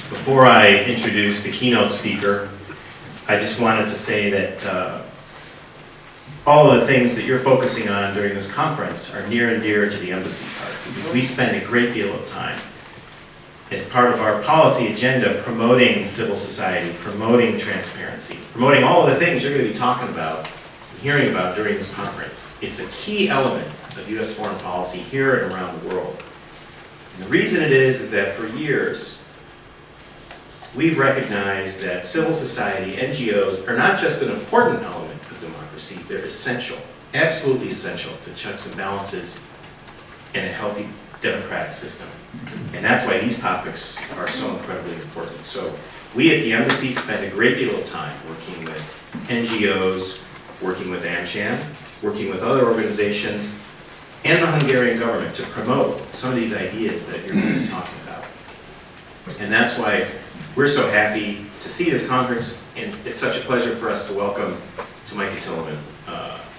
Before I introduce the keynote speaker, I just wanted to say that all of the things that you're focusing on during this conference are near and dear to the embassy's heart, because we spend a great deal of time as part of our policy agenda promoting civil society, promoting transparency, promoting all of the things you're going to be talking about and hearing about during this conference. It's a key element of U.S. foreign policy here and around the world. And the reason it is that for years, we've recognized that civil society, NGOs, are not just an important element of democracy, they're essential, absolutely essential to checks and balances in a healthy democratic system. And that's why these topics are so incredibly important. So we at the embassy spend a great deal of time working with NGOs, working with AmCham, working with other organizations, and the Hungarian government to promote some of these ideas that you're going to be talking about. And that's why we're so happy to see this conference, and it's such a pleasure for us to welcome Tomicah TILLEMANN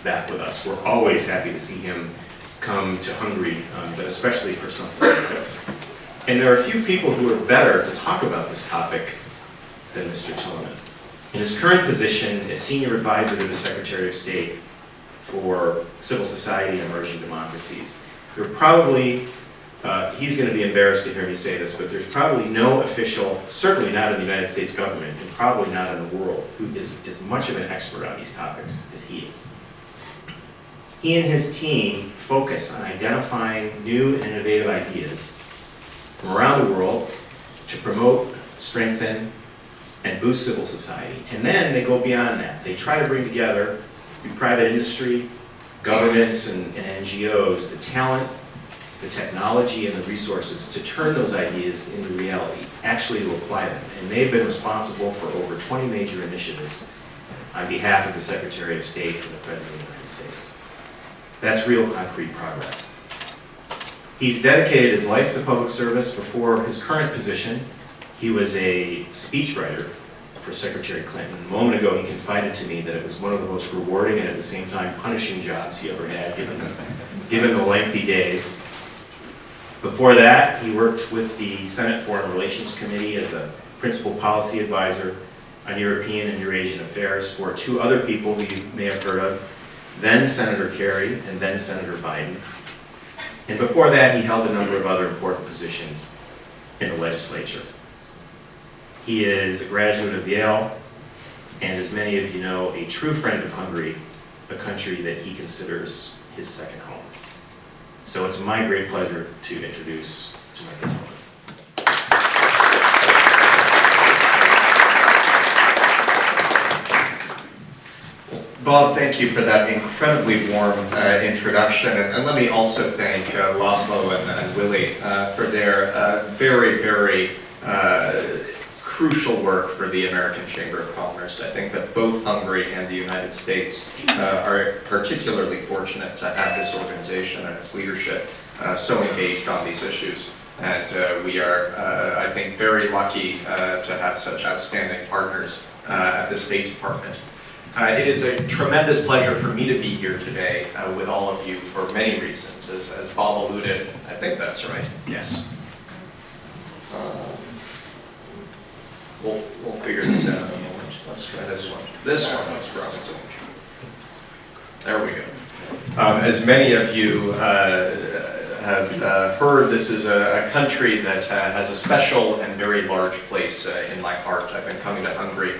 back with us. We're always happy to see him come to Hungary, but especially for something like this. And there are a few people who are better to talk about this topic than Mr. TILLEMANN. In his current position as Senior Advisor to the Secretary of State for Civil Society and Emerging Democracies, there are probably, he's going to be embarrassed to hear me say this, but there's probably no official, certainly not in the United States government, and probably not in the world, who is as much of an expert on these topics as he is. He and his team focus on identifying new and innovative ideas from around the world to promote, strengthen, and boost civil society. And then they go beyond that. They try to bring together through private industry, governments, and NGOs the talent, the technology, and the resources to turn those ideas into reality, actually to apply them. And they've been responsible for over 20 major initiatives on behalf of the Secretary of State and the President of the United States. That's real concrete progress. He's dedicated his life to public service. Before his current position, he was a speechwriter for Secretary Clinton. A moment ago, he confided to me that it was one of the most rewarding and at the same time punishing jobs he ever had, given the lengthy days. Before that, he worked with the Senate Foreign Relations Committee as a principal policy advisor on European and Eurasian affairs for two other people who you may have heard of, then Senator Kerry and then Senator Biden. And before that, he held a number of other important positions in the legislature. He is a graduate of Yale, and as many of you know, a true friend of Hungary, a country that he considers his second home. So it's my great pleasure to introduce Tomicah TILLEMANN. Bob, thank you for that incredibly warm introduction, and let me also thank Laszlo and Willie for their very, very crucial work for the American Chamber of Commerce. I think that both Hungary and the United States are particularly fortunate to have this organization and its leadership so engaged on these issues. And we are, I think, very lucky to have such outstanding partners at the State Department. It is a tremendous pleasure for me to be here today with all of you for many reasons. As Bob alluded, I think that's right. Yes. We'll figure this out in a moment. Let's try this one. This one looks promising. There we go. As many of you have heard, this is a country that has a special and very large place in my heart. I've been coming to Hungary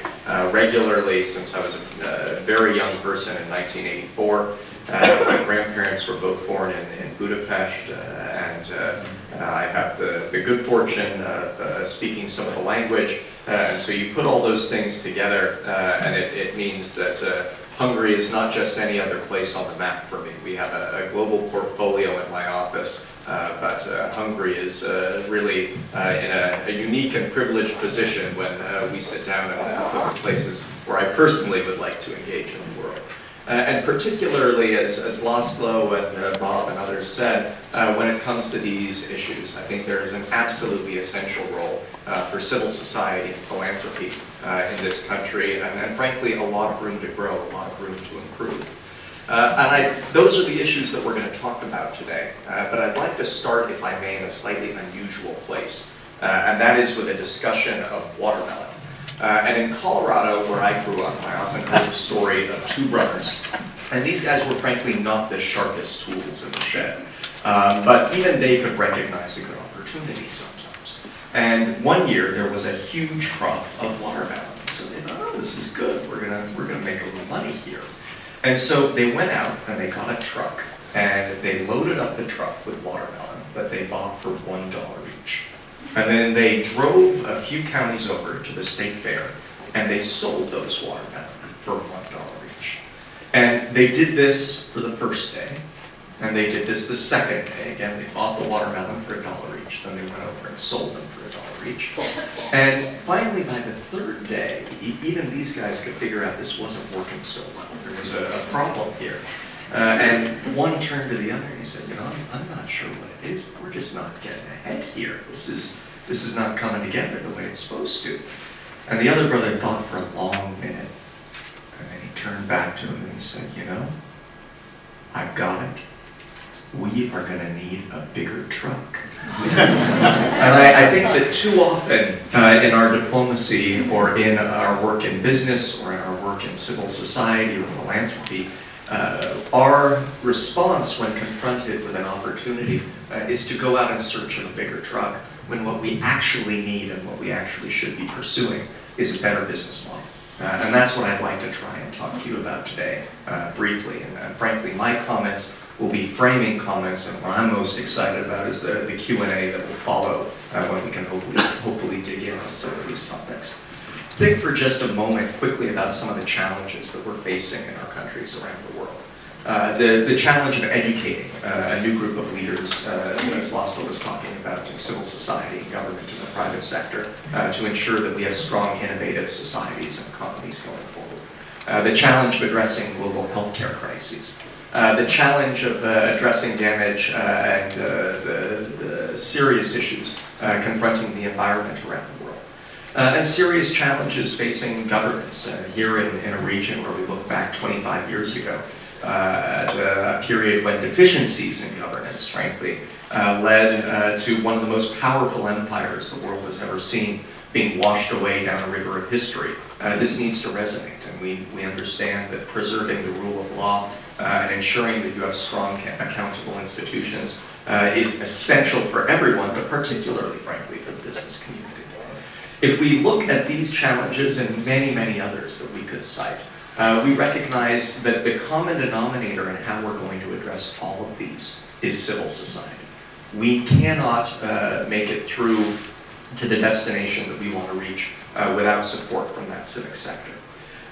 regularly since I was a very young person in 1984. My grandparents were both born in Budapest, and I have the good fortune of speaking some of the language. And so you put all those things together, and it means that Hungary is not just any other place on the map for me. We have a global portfolio in my office, but Hungary is really in a unique and privileged position when we sit down and look at places where I personally would like to engage in the world. And particularly, as Laszlo and Bob and others said, when it comes to these issues, I think there is an absolutely essential role for civil society and philanthropy in this country, and frankly, a lot of room to grow, a lot of room to improve. Those are the issues that we're going to talk about today, but I'd like to start, if I may, in a slightly unusual place. and that is with a discussion of watermelon. And in Colorado, where I grew up, I often heard the story of two brothers. And these guys were frankly not the sharpest tools in the shed. But even they could recognize a good opportunity sometimes. And one year there was a huge crop of watermelon. So they thought, oh, this is good. We're gonna make a little money here. And so they went out and they got a truck and they loaded up the truck with watermelon that they bought for $1 each. And then they drove a few counties over to the state fair and they sold those watermelon for $1 each. And they did this for the first day, and they did this the second day. Again, they bought the watermelon for $1 each, then they went over and sold them for $1 each. And finally, by the third day, even these guys could figure out this wasn't working so well. There was a problem here. And one turned to the other and he said, you know, I'm not sure what it is, but we're just not getting ahead here. This is not coming together the way it's supposed to. And the other brother thought for a long minute. And then he turned back to him and he said, you know, I've got it. We are going to need a bigger truck. And I think that too often in our diplomacy or in our work in business or in our work in civil society or philanthropy, our response when confronted with an opportunity is to go out in search of a bigger truck, when what we actually need and what we actually should be pursuing is a better business model. And that's what I'd like to try and talk to you about today, briefly. And frankly, my comments will be framing comments, and what I'm most excited about is the Q&A that will follow when we can hopefully dig in on some of these topics. Think for just a moment quickly about some of the challenges that we're facing in our countries around the world. The challenge of educating a new group of leaders, as Laszlo was talking about, in civil society, government, and the private sector, to ensure that we have strong, innovative societies and economies going forward. The challenge of addressing global healthcare crises. The challenge of addressing damage and the serious issues confronting the environment around the world. And serious challenges facing governments here in a region where we look back 25 years ago. At a period when deficiencies in governance, frankly, led to one of the most powerful empires the world has ever seen being washed away down a river of history. This needs to resonate, and we understand that preserving the rule of law and ensuring that you have strong, accountable institutions is essential for everyone, but particularly, frankly, for the business community. If we look at these challenges and many, many others that we could cite, we recognize that the common denominator in how we're going to address all of these is civil society. We cannot make it through to the destination that we want to reach without support from that civic sector.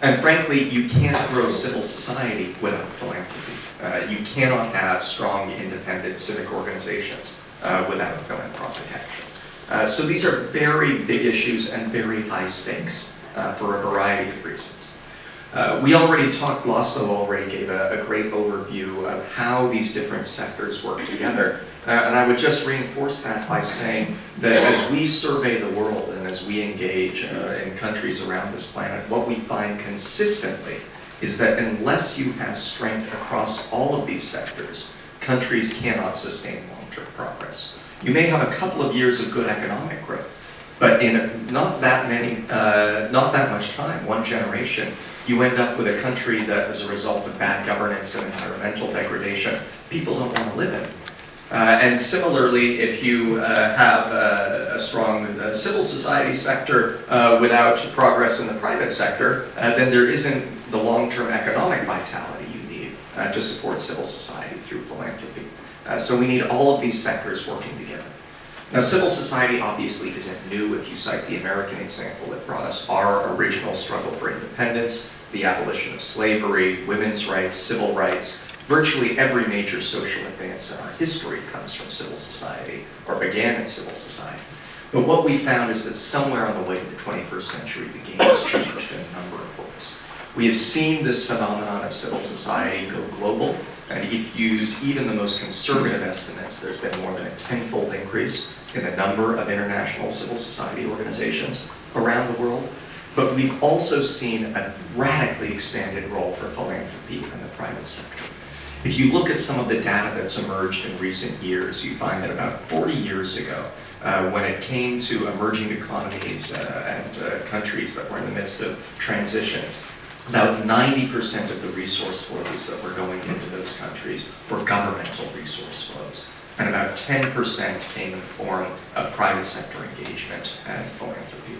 And frankly, you can't grow civil society without philanthropy. You cannot have strong, independent civic organizations without philanthropic action. So these are very big issues and very high stakes for a variety of reasons. We already talked, Laszlo already gave a great overview of how these different sectors work together. And I would just reinforce that by saying that as we survey the world and as we engage in countries around this planet, what we find consistently is that unless you have strength across all of these sectors, countries cannot sustain long-term progress. You may have a couple of years of good economic growth, but in not that much time, one generation, you end up with a country that, as a result of bad governance and environmental degradation, people don't want to live in. And similarly, if you have a strong civil society sector without progress in the private sector, then there isn't the long-term economic vitality you need to support civil society through philanthropy. So we need all of these sectors working together. Now, civil society obviously isn't new. If you cite the American example that brought us our original struggle for independence, the abolition of slavery, women's rights, civil rights, virtually every major social advance in our history comes from civil society, or began in civil society. But what we found is that somewhere on the way to the 21st century, the game has changed in a number of ways. We have seen this phenomenon of civil society go global, and if you use even the most conservative estimates, there's been more than a tenfold increase in the number of international civil society organizations around the world. But we've also seen a radically expanded role for philanthropy in the private sector. If you look at some of the data that's emerged in recent years, you find that about 40 years ago, when it came to emerging economies and countries that were in the midst of transitions. About 90% of the resource flows that were going into those countries were governmental resource flows. And about 10% came in the form of private sector engagement and philanthropy.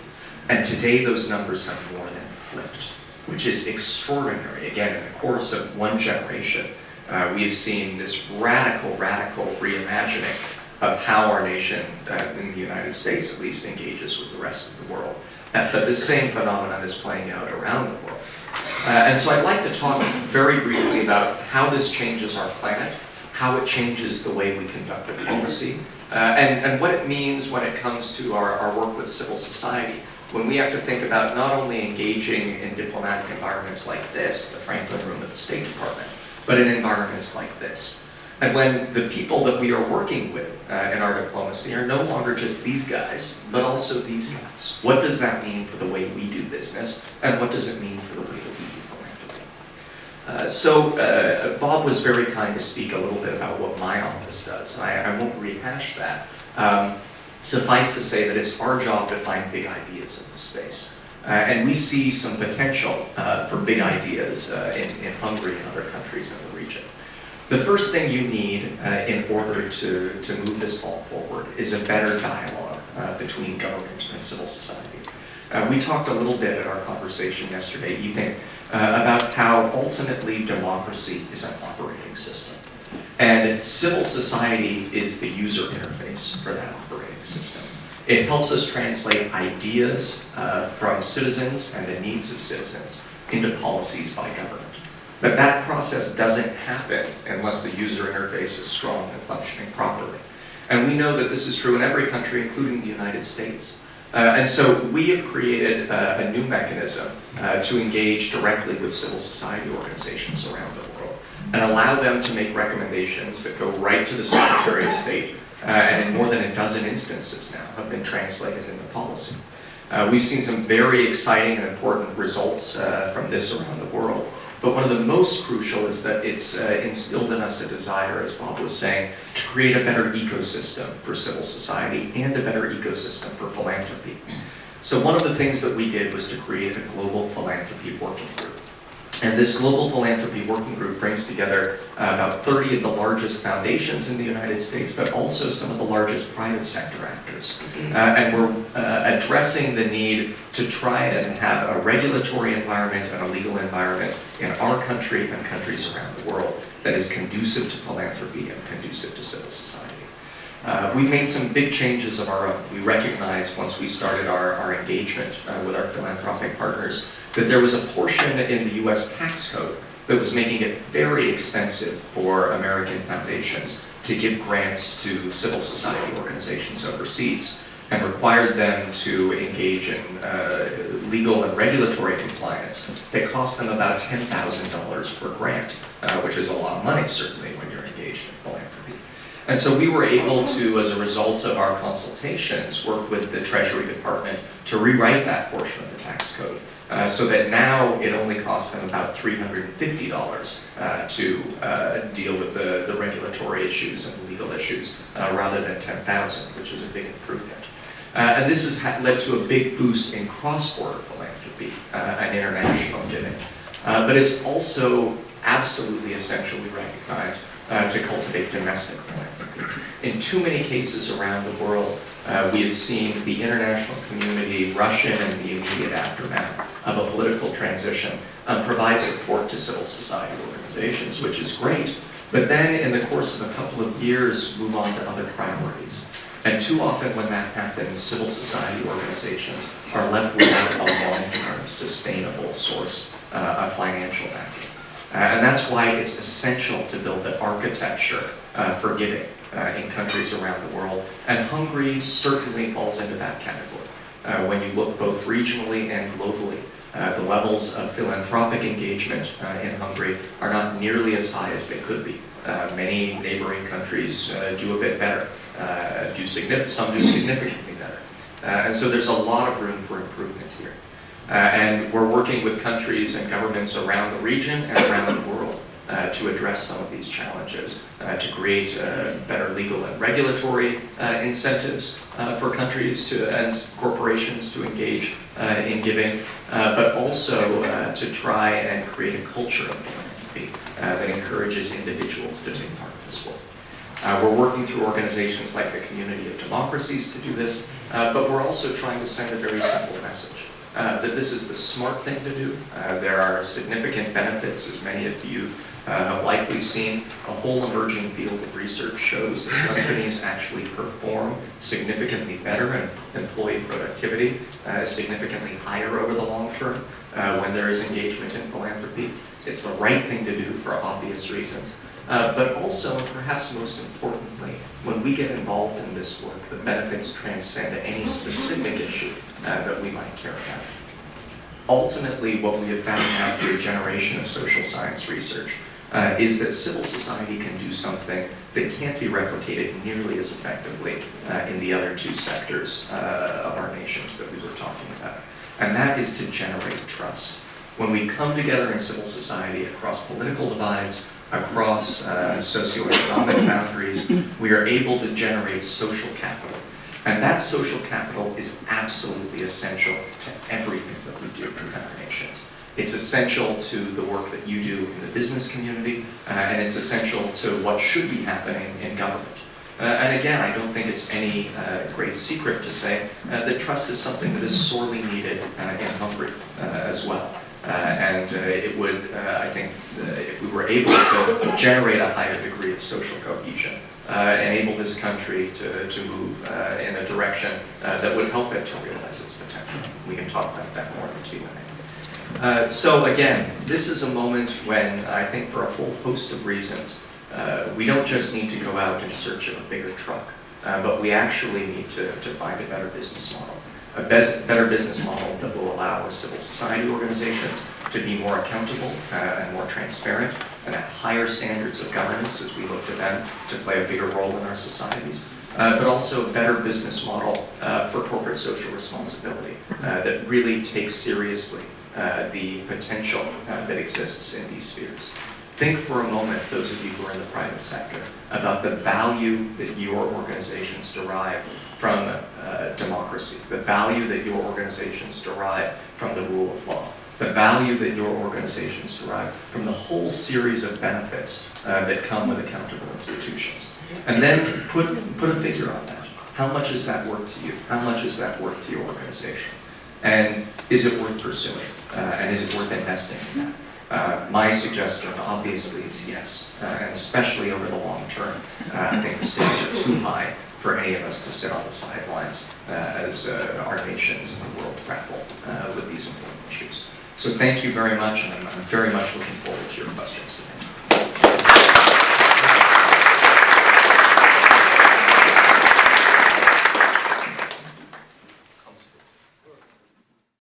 And today those numbers have more than flipped, which is extraordinary. Again, in the course of one generation, we have seen this radical reimagining of how our nation, in the United States at least, engages with the rest of the world. But the same phenomenon is playing out around the world. And so I'd like to talk very briefly about how this changes our planet, how it changes the way we conduct diplomacy, and what it means when it comes to our work with civil society, when we have to think about not only engaging in diplomatic environments like this, the Franklin Room at the State Department, but in environments like this. And when the people that we are working with in our diplomacy are no longer just these guys, but also these guys. What does that mean for the way we do business, and what does it mean for the way that we do philanthropy? So Bob was very kind to speak a little bit about what my office does. I won't rehash that. Suffice to say that it's our job to find big ideas in this space. And we see some potential for big ideas in Hungary and other countries in the region. The first thing you need in order to move this ball forward is a better dialogue between government and civil society. We talked a little bit at our conversation yesterday evening about how ultimately democracy is an operating system. And civil society is the user interface for that operating system. It helps us translate ideas from citizens and the needs of citizens into policies by government. But that process doesn't happen unless the user interface is strong and functioning properly. And we know that this is true in every country, including the United States. And so we have created a new mechanism to engage directly with civil society organizations around the world and allow them to make recommendations that go right to the Secretary of State, and in more than a dozen instances now have been translated into policy. We've seen some very exciting and important results from this around the world. But one of the most crucial is that it's instilled in us a desire, as Bob was saying, to create a better ecosystem for civil society and a better ecosystem for philanthropy. So one of the things that we did was to create a global philanthropy working group. And this global philanthropy working group brings together about 30 of the largest foundations in the United States, but also some of the largest private sector actors. And we're addressing the need to try and have a regulatory environment and a legal environment in our country and countries around the world that is conducive to philanthropy and conducive to civil society. We've made some big changes of our own. We recognized once we started our engagement with our philanthropic partners that there was a portion in the US tax code that was making it very expensive for American foundations to give grants to civil society organizations overseas and required them to engage in legal and regulatory compliance that cost them about $10,000 per grant, which is a lot of money certainly when you're engaged in philanthropy. And so we were able to, as a result of our consultations, work with the Treasury Department to rewrite that portion of the tax code. So that now it only costs them about $350 to deal with the regulatory issues and the legal issues, rather than $10,000, which is a big improvement. And this has led to a big boost in cross-border philanthropy and international giving. But it's also absolutely essential, we recognize, to cultivate domestic philanthropy. In too many cases around the world, we have seen the international community rush in the immediate aftermath of a political transition, provide support to civil society organizations, which is great, but then in the course of a couple of years move on to other priorities. And too often when that happens, civil society organizations are left without a long-term, sustainable source of financial backing. And that's why it's essential to build the architecture for giving in countries around the world. And Hungary certainly falls into that category. When you look both regionally and globally, the levels of philanthropic engagement in Hungary are not nearly as high as they could be. Many neighboring countries do a bit better, some do significantly better. And so there's a lot of room for improvement here. And we're working with countries and governments around the region and around the world to address some of these challenges, to create better legal and regulatory incentives for countries and corporations to engage in giving, but also to try and create a culture of philanthropy that encourages individuals to take part in this work. We're working through organizations like the Community of Democracies to do this, but we're also trying to send a very simple message. That this is the smart thing to do. There are significant benefits, as many of you have likely seen. A whole emerging field of research shows that companies actually perform significantly better in employee productivity, significantly higher over the long term when there is engagement in philanthropy. It's the right thing to do for obvious reasons. But also, and perhaps most importantly, when we get involved in this work, the benefits transcend any specific issue that we might care about. Ultimately, what we have found now through a generation of social science research is that civil society can do something that can't be replicated nearly as effectively in the other two sectors of our nations that we were talking about. And that is to generate trust. When we come together in civil society across political divides, across socioeconomic boundaries, we are able to generate social capital. And that social capital is absolutely essential to everything that we do in our nations. It's essential to the work that you do in the business community, and it's essential to what should be happening in government. And again, I don't think it's any great secret to say that trust is something that is sorely needed in Hungary as well. It would, I think, if we were able to generate a higher degree of social cohesion, enable this country to move in a direction that would help it to realize its potential. We can talk about that more in the Q&A. So again, this is a moment when I think for a whole host of reasons, we don't just need to go out in search of a bigger truck, but we actually need to find a better business model. A better business model that will allow our civil society organizations to be more accountable and more transparent and have higher standards of governance as we look to them to play a bigger role in our societies, but also a better business model for corporate social responsibility that really takes seriously the potential that exists in these spheres. Think for a moment, those of you who are in the private sector, about the value that your organizations derive from democracy, the value that your organizations derive from the rule of law, the value that your organizations derive from the whole series of benefits that come with accountable institutions. And then put a figure on that. How much is that worth to you? How much is that worth to your organization? And is it worth pursuing? And is it worth investing in that? My suggestion, obviously, is yes, and especially over the long term. I think the stakes are too high for any of us to sit on the sidelines as our nations and the world grapple with these important issues. So thank you very much, and I'm very much looking forward to your questions today.